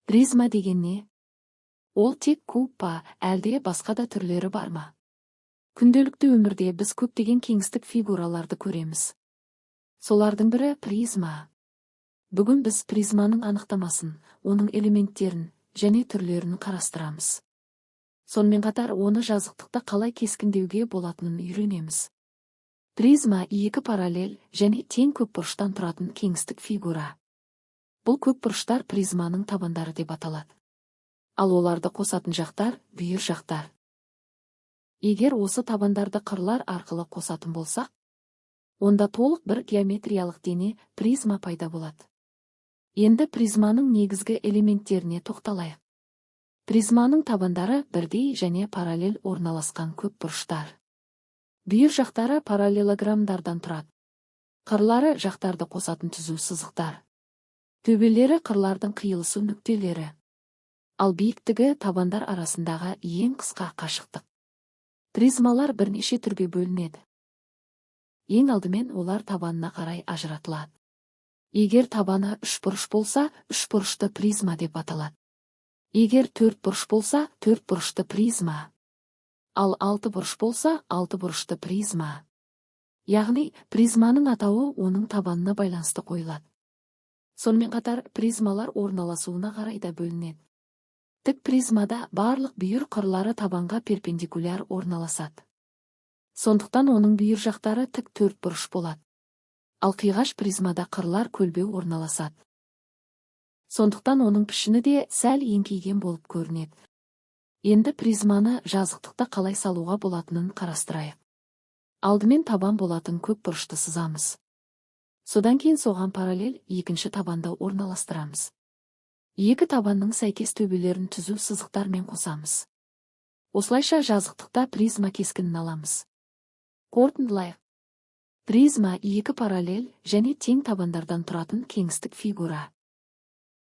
Призма деген не? Ол тек куб па, әлде басқа да түрлері бар ма? Күнделікті өмірде біз көптеген кеңістік фигураларды көреміз. Солардың бірі призма. Бүгін біз призманың анықтамасын, оның элементтерін және түрлерін қарастырамыз. Сонымен қатар оны жазықтықта қалай кескіндеуге болатынын үйренеміз. Призма екі параллель және тең көпбұрыштан тұратын кеңістік фигура. Бұл көпбұрыштар призманың табандары деп аталады. Ал оларды қосатын жақтар бүйір жақтар. Егер осы табандарды қырлар арқылы қосатын болсақ, онда толық бір геометриялық дене призма пайда болады. Енді призманың негізгі элементтеріне тоқталайық. Призманың табандары бірдей және параллель орналасқан көпбұрыштар. Бүйір жақтары параллелограммдардан тұрады. Қырлары жақтарды қосатын түзу сызықтар. Төбелері қырлардың қиылысу нүктелері. Ал биіктігі табандар арасындағы ең қысқа қашықтық. Призмалар бірнеше түрге бөлінеді. Ең алдымен олар табанына қарай ажыратылады. Егер табаны үшбұрыш болса, үшбұрышты призма деп аталады. Егер төртбұрыш болса, төртбұрышты призма. Ал алтыбұрыш болса, алтыбұрышты призма. Яғни, призманың атауы оның табанына байланысты қойылады. Сонымен қатар призмалар орналасуына қарай да бөлінеді. Тік призмада барлық бүйір қырлары табанға перпендикуляр орналасады. Сондықтан оның бүйір жақтары тік төртбұрыш болады. Ал қиғаш призмада қырлар көлбеу орналасады. Сондықтан оның пішіні де сәл еңкейген болып көрінеді. Енді призманы жазықтықта қалай салуға болатынын қарастырайық. Алдымен табан болатын көпбұрышты сызамыз. Содан кейін соған параллель екінші табанды орналастырамыз. Екі табанның сәйкес төбелерін түзу сызықтармен қосамыз. Осылайша жазықтықта призма кескінін аламыз. Қорытындылайық. Призма екі параллель және тең табандардан тұратын кеңістік фигура.